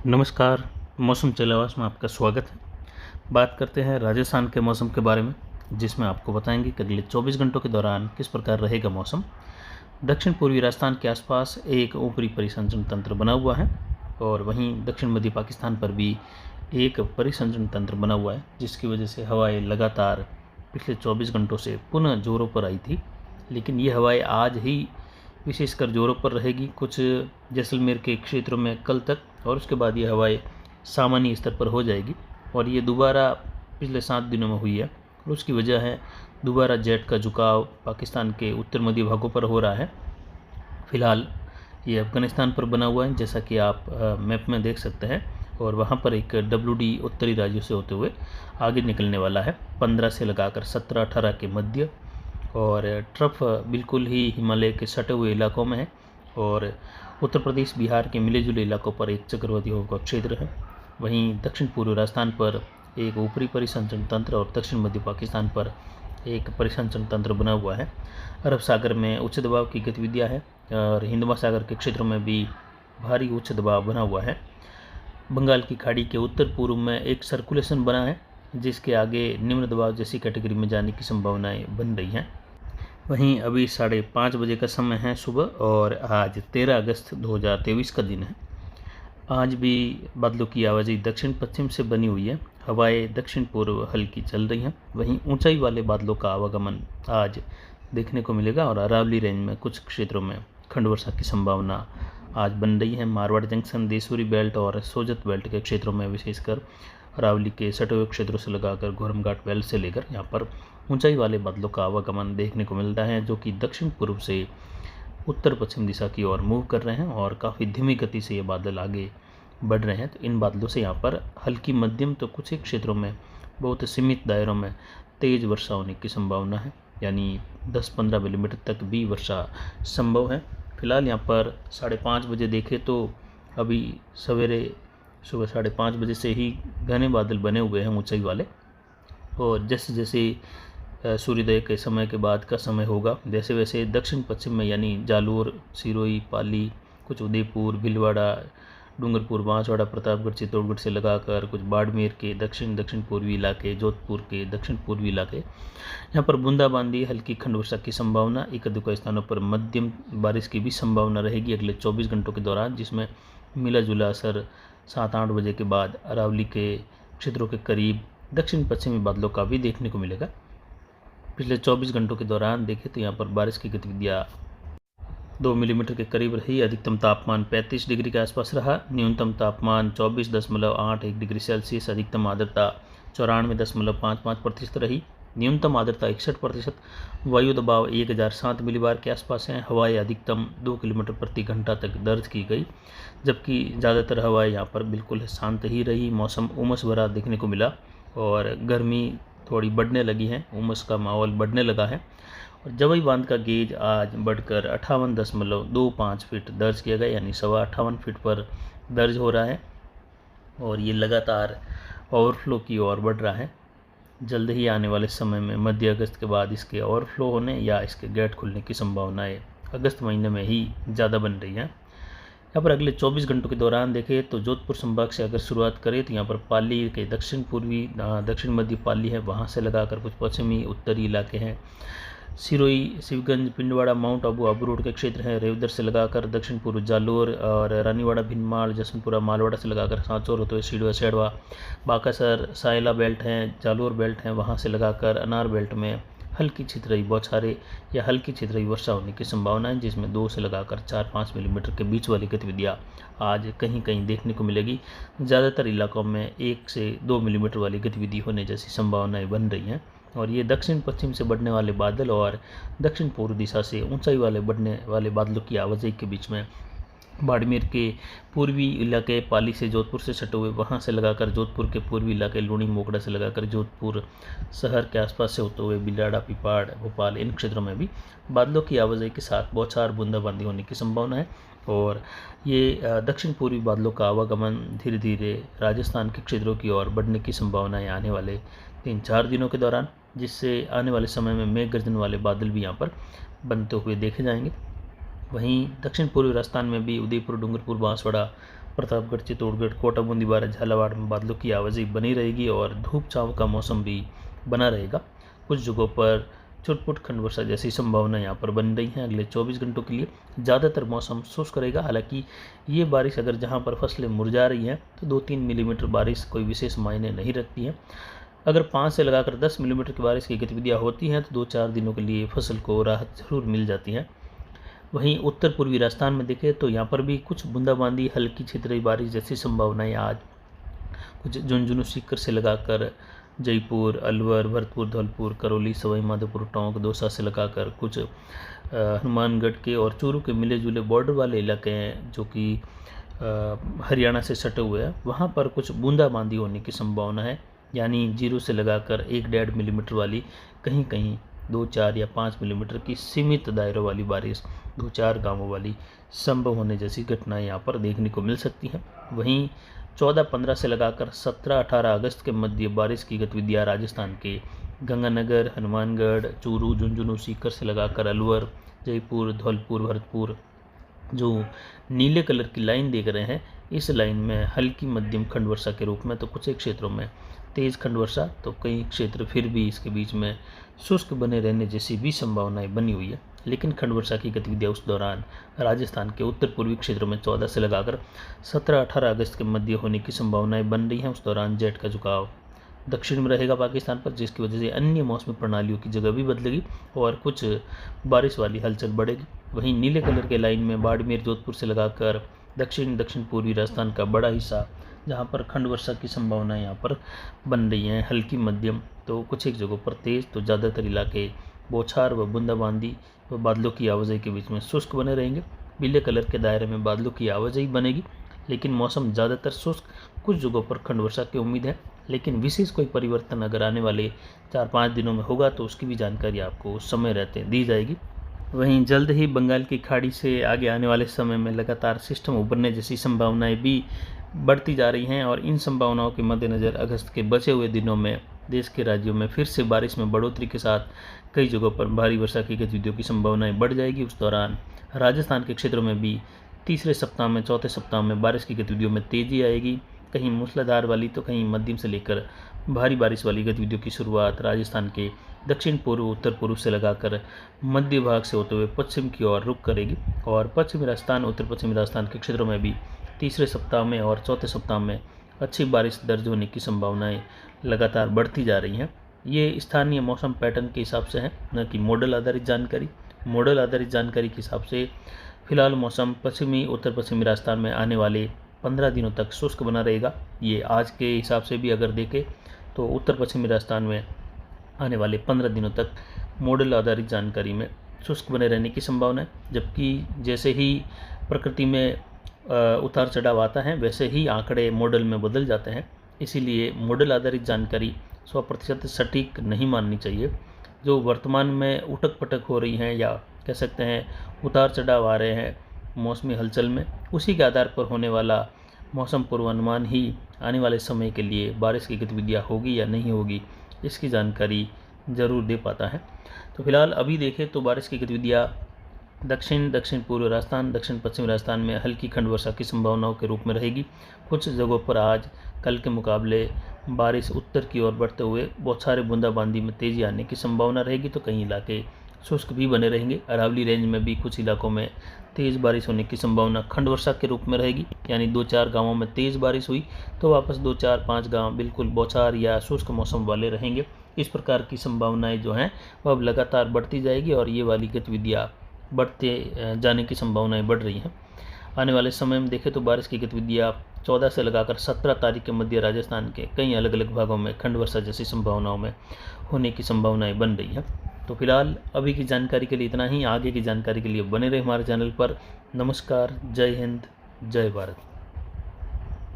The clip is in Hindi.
नमस्कार। मौसम चलावास में आपका स्वागत है। बात करते हैं राजस्थान के मौसम के बारे में, जिसमें आपको बताएंगे कि अगले 24 घंटों के दौरान किस प्रकार रहेगा मौसम। दक्षिण पूर्वी राजस्थान के आसपास एक ऊपरी परिसंचरण तंत्र बना हुआ है और वहीं दक्षिण मध्य पाकिस्तान पर भी एक परिसंचरण तंत्र बना हुआ है, जिसकी वजह से हवाएं लगातार पिछले 24 घंटों से पुनः जोरों पर आई थी। लेकिन ये हवाएं आज ही विशेषकर जोरों पर रहेगी कुछ जैसलमेर के क्षेत्रों में कल तक, और उसके बाद ये हवाएं सामान्य स्तर पर हो जाएगी। और ये दोबारा पिछले 7 दिनों में हुई है और उसकी वजह है दोबारा जेट का झुकाव पाकिस्तान के उत्तर मध्य भागों पर हो रहा है। फिलहाल ये अफगानिस्तान पर बना हुआ है, जैसा कि आप मैप में देख सकते हैं, और वहाँ पर एक WD उत्तरी राज्यों से होते हुए आगे निकलने वाला है 15 से लगाकर 17-18 के मध्य, और ट्रफ बिल्कुल ही हिमालय के सटे हुए इलाकों में है और उत्तर प्रदेश बिहार के मिले जुले इलाकों पर एक चक्रवाती हवा का क्षेत्र है। वहीं दक्षिण पूर्व राजस्थान पर एक ऊपरी परिसंचरण तंत्र और दक्षिण मध्य पाकिस्तान पर एक परिसंचरण तंत्र बना हुआ है। अरब सागर में उच्च दबाव की गतिविधियाँ हैं और हिंद महासागर के क्षेत्रों में भी भारी उच्च दबाव बना हुआ है। बंगाल की खाड़ी के उत्तर पूर्व में एक सर्कुलेशन बना है, जिसके आगे निम्न दबाव जैसी कैटेगरी में जाने की संभावनाएं बन रही हैं। वहीं अभी 5:30 बजे का समय है सुबह, और आज 13 अगस्त 2023 का दिन है। आज भी बादलों की आवाजाही दक्षिण पश्चिम से बनी हुई है। हवाएं दक्षिण पूर्व हल्की चल रही हैं। वहीं ऊंचाई वाले बादलों का आवागमन आज देखने को मिलेगा और अरावली रेंज में कुछ क्षेत्रों में खंड वर्षा की संभावना आज बन रही है। मारवाड़ जंक्शन, देसूरी बेल्ट और सोजत बेल्ट के क्षेत्रों में, विशेषकर अरावली के सटे हुए क्षेत्रों से लगाकर घोरमघाट बेल्ट से लेकर यहाँ पर ऊंचाई वाले बादलों का आवागमन देखने को मिलता है, जो कि दक्षिण पूर्व से उत्तर पश्चिम दिशा की ओर मूव कर रहे हैं और काफ़ी धीमी गति से ये बादल आगे बढ़ रहे हैं। तो इन बादलों से यहाँ पर हल्की मध्यम तो कुछ ही क्षेत्रों में बहुत सीमित दायरों में तेज़ वर्षा होने की संभावना है, यानी 10-15 मिलीमीटर तक भी वर्षा संभव है। फिलहाल यहाँ पर 5:30 बजे देखें तो अभी सवेरे सुबह 5:30 बजे से ही घने बादल बने हुए हैं ऊंचाई वाले, और जैसे जैसे सूर्योदय के समय के बाद का समय होगा, जैसे वैसे दक्षिण पश्चिम में यानी जालोर, सिरोही, पाली, कुछ उदयपुर, भीलवाड़ा, डूंगरपुर, बांसवाड़ा, प्रतापगढ़, चित्तौड़गढ़ से लगाकर कुछ बाड़मेर के दक्षिण दक्षिण पूर्वी इलाके, जोधपुर के दक्षिण पूर्वी इलाके, यहाँ पर बूंदाबांदी, हल्की खंड वर्षा की संभावना, एक अधिक स्थानों पर मध्यम बारिश की भी संभावना रहेगी अगले 24 घंटों के दौरान, जिसमें मिला जुला असर 7-8 बजे के बाद अरावली के क्षेत्रों के करीब दक्षिण पश्चिमी बादलों का भी देखने को मिलेगा। पिछले 24 घंटों के दौरान देखें तो यहाँ पर बारिश की गतिविधियाँ 2 मिलीमीटर के करीब रही। अधिकतम तापमान 35 डिग्री के आसपास रहा। न्यूनतम तापमान 24.81 डिग्री सेल्सियस। अधिकतम आर्द्रता 94.55% रही। न्यूनतम आर्द्रता 61%। वायु दबाव 1007 मिलीबार के आसपास है। हवाएं अधिकतम 2 किलोमीटर प्रति घंटा तक दर्ज की गई, जबकि ज़्यादातर हवाएं यहाँ पर बिल्कुल शांत ही रही। मौसम उमस भरा देखने को मिला और गर्मी थोड़ी बढ़ने लगी है, उमस का माहौल बढ़ने लगा है। और जवई बांध का गेज आज बढ़कर 58.25 फीट दर्ज किया गया, यानी 58 फीट पर दर्ज हो रहा है और ये लगातार ओवरफ्लो की ओर बढ़ रहा है। जल्द ही आने वाले समय में मध्य अगस्त के बाद इसके ओवरफ्लो होने या इसके गेट खुलने की संभावनाएं अगस्त महीने में ही ज़्यादा बन रही हैं। यहाँ पर अगले 24 घंटों के दौरान देखें तो जोधपुर संभाग से अगर शुरुआत करें तो यहाँ पर पाली के दक्षिण पूर्वी दक्षिण मध्य पाली है, वहाँ से लगाकर कुछ पश्चिमी उत्तरी इलाके हैं। सिरोही, शिवगंज, पिंडवाड़ा, माउंट आबू, आबू रोड के क्षेत्र हैं। रेवदर से लगाकर दक्षिण पूर्व जालोर और रानीवाड़ा, भिनमाल, जसवंतपुरा, मालवाड़ा से लगाकर सांचौर होते हुए सीडवा, सेड़वा, बाकासर, सायला बेल्ट हैं, जालोर बेल्ट हैं, वहाँ से लगाकर अनार बेल्ट में हल्की छितरई बौछारें या हल्की छितरई वर्षा होने की संभावना है, जिसमें 2 से लगाकर 4-5 मिलीमीटर के बीच वाली गतिविधियाँ आज कहीं कहीं देखने को मिलेगी। ज़्यादातर इलाकों में 1 से 2 मिलीमीटर वाली गतिविधि होने जैसी संभावनाएं बन रही हैं। और ये दक्षिण पश्चिम से बढ़ने वाले बादल और दक्षिण पूर्व दिशा से ऊंचाई वाले बढ़ने वाले बादलों की आवाजाही के बीच में बाड़मेर के पूर्वी इलाके, पाली से जोधपुर से सटे हुए, वहाँ से लगाकर जोधपुर के पूर्वी इलाके, लूणी, मोगड़ा से लगाकर जोधपुर शहर के आसपास से होते हुए बिलाड़ा, पिपाड़, भोपाल, इन क्षेत्रों में भी बादलों की आवाजाही के साथ बौछार, बूंदाबांदी होने की संभावना है। और ये दक्षिण पूर्वी बादलों का आवागमन धीरे धीरे राजस्थान के क्षेत्रों की ओर बढ़ने की संभावना है आने वाले 3-4 दिनों के दौरान, जिससे आने वाले समय में मेघ गर्जन वाले बादल भी यहाँ पर बनते हुए देखे जाएंगे। वहीं दक्षिण पूर्वी राजस्थान में भी उदयपुर, डूंगरपुर, बांसवाड़ा, प्रतापगढ़, चित्तौड़गढ़, कोटा, बूंदी, बारां, झालावाड़ में बादलों की आवाजाही बनी रहेगी और धूप छांव का मौसम भी बना रहेगा। कुछ जगहों पर छुटपुट खंड वर्षा जैसी संभावना यहाँ पर बन रही है। अगले 24 घंटों के लिए ज़्यादातर मौसम शुष्क रहेगा। हालांकि ये बारिश अगर जहाँ पर फसलें मुरझा रही हैं तो 2-3 मिलीमीटर बारिश कोई विशेष मायने नहीं रखती है। अगर 5 से लगाकर 10 मिलीमीटर की बारिश की गतिविधियाँ होती हैं तो 2-4 दिनों के लिए फसल को राहत जरूर मिल जाती है। वहीं उत्तर पूर्वी राजस्थान में देखें तो यहाँ पर भी कुछ बूंदाबांदी, हल्की छितरी बारिश जैसी संभावनाएं आज कुछ झुंझुनू, सीकर से लगाकर जयपुर, अलवर, भरतपुर, धौलपुर, करौली, सवाई माधोपुर, टोंक, दौसा से लगाकर कुछ हनुमानगढ़ के और चूरू के मिले जुले बॉर्डर वाले इलाके हैं जो कि हरियाणा से सटे हुए हैं, वहाँ पर कुछ बूंदाबांदी होने की संभावना है। यानी 0 से लगाकर 1-1.5 मिलीमीटर वाली, कहीं कहीं 2-4 या 5 मिलीमीटर की सीमित दायरों वाली बारिश 2-4 गांवों वाली संभव होने जैसी घटनाएं यहाँ पर देखने को मिल सकती हैं। वहीं 14-15 से लगाकर 17-18 अगस्त के मध्य बारिश की गतिविधियाँ राजस्थान के गंगानगर, हनुमानगढ़, चूरू, झुंझुनू, सीकर से लगाकर अलवर, जयपुर, धौलपुर, भरतपुर, जो नीले कलर की लाइन देख रहे हैं, इस लाइन में हल्की मध्यम खंड वर्षा के रूप में तो कुछ एक क्षेत्रों में तेज खंड वर्षा, तो कई क्षेत्र फिर भी इसके बीच में शुष्क बने रहने जैसी भी संभावनाएं बनी हुई है। लेकिन खंड वर्षा की गतिविधियां उस दौरान राजस्थान के उत्तर पूर्वी क्षेत्रों में 14 से लगाकर 17-18 अगस्त के मध्य होने की संभावनाएं बन रही हैं। उस दौरान जेट का झुकाव दक्षिण में रहेगा पाकिस्तान पर, जिसकी वजह से अन्य मौसमी प्रणालियों की जगह भी बदलेगी और कुछ बारिश वाली हलचल बढ़ेगी। वहीं नीले कलर के लाइन में बाड़मेर, जोधपुर से लगाकर दक्षिण पूर्वी राजस्थान का बड़ा हिस्सा, जहाँ पर खंड वर्षा की संभावना यहाँ पर बन रही है, हल्की मध्यम तो कुछ एक जगहों पर तेज़, तो ज़्यादातर इलाके बौछार व बूंदाबांदी व बादलों की आवाजाही के बीच में शुष्क बने रहेंगे। पीले कलर के दायरे में बादलों की आवाजाही बनेगी, लेकिन मौसम ज़्यादातर शुष्क, कुछ जगहों पर खंड वर्षा की उम्मीद है। लेकिन विशेष कोई परिवर्तन अगर आने वाले 4-5 दिनों में होगा तो उसकी भी जानकारी आपको समय रहते दी जाएगी। वहीं जल्द ही बंगाल की खाड़ी से आगे आने वाले समय में लगातार सिस्टम उभरने जैसी संभावनाएं भी बढ़ती जा रही हैं और इन संभावनाओं के मद्देनज़र अगस्त के बचे हुए दिनों में देश के राज्यों में फिर से बारिश में बढ़ोतरी के साथ कई जगहों पर भारी वर्षा की गतिविधियों की संभावनाएं बढ़ जाएगी। उस दौरान राजस्थान के क्षेत्रों में भी तीसरे सप्ताह में, चौथे सप्ताह में बारिश की गतिविधियों में तेज़ी आएगी। कहीं मूसलाधार वाली तो कहीं मध्यम से लेकर भारी बारिश वाली गतिविधियों की शुरुआत राजस्थान के दक्षिण पूर्व, उत्तर पूर्व से लगाकर मध्य भाग से होते हुए पश्चिम की ओर रुख करेगी और पश्चिमी राजस्थान, उत्तर पश्चिमी राजस्थान के क्षेत्रों में भी तीसरे सप्ताह में और चौथे सप्ताह में अच्छी बारिश दर्ज होने की संभावनाएं लगातार बढ़ती जा रही हैं। ये स्थानीय मौसम पैटर्न के हिसाब से है, न कि मॉडल आधारित जानकारी। मॉडल आधारित जानकारी के हिसाब से फिलहाल मौसम पश्चिमी, उत्तर पश्चिमी राजस्थान में आने वाले 15 दिनों तक शुष्क बना रहेगा। ये आज के हिसाब से भी अगर देखें तो उत्तर पश्चिमी राजस्थान में आने वाले 15 दिनों तक मॉडल आधारित जानकारी में शुष्क बने रहने की संभावना है। जबकि जैसे ही प्रकृति में उतार चढ़ाव आता है वैसे ही आंकड़े मॉडल में बदल जाते हैं, इसीलिए मॉडल आधारित जानकारी 100% सटीक नहीं माननी चाहिए। जो वर्तमान में उठक पटक हो रही हैं या कह सकते हैं उतार चढ़ाव आ रहे हैं मौसमी हलचल में, उसी के आधार पर होने वाला मौसम पूर्वानुमान ही आने वाले समय के लिए बारिश की गतिविधियाँ होगी या नहीं होगी इसकी जानकारी ज़रूर दे पाता है। तो फिलहाल अभी देखें तो बारिश की गतिविधियाँ दक्षिण पूर्व राजस्थान, दक्षिण पश्चिमी राजस्थान में हल्की खंड वर्षा की संभावनाओं के रूप में रहेगी। कुछ जगहों पर आज कल के मुकाबले बारिश उत्तर की ओर बढ़ते हुए बौछारें, बूंदाबांदी में तेज़ी आने की संभावना रहेगी, तो कई इलाके शुष्क भी बने रहेंगे। अरावली रेंज में भी कुछ इलाकों में तेज़ बारिश होने की संभावना खंड वर्षा के रूप में रहेगी। यानी 2-4 गांवों में तेज़ बारिश हुई तो वापस 2-4-5 गांव बिल्कुल बौछार या शुष्क मौसम वाले रहेंगे। इस प्रकार की संभावनाएं जो हैं वह अब लगातार बढ़ती जाएगी और ये वाली गतिविधियाँ बढ़ते जाने की संभावनाएं बढ़ रही हैं। आने वाले समय में देखें तो बारिश की गतिविधियाँ 14 से लगाकर 17 तारीख के मध्य राजस्थान के कई अलग अलग भागों में खंड वर्षा जैसी संभावनाओं में होने की संभावनाएं बन रही हैं। तो फिलहाल अभी की जानकारी के लिए इतना ही। आगे की जानकारी के लिए बने रहे हमारे चैनल पर। नमस्कार, जय हिंद, जय भारत।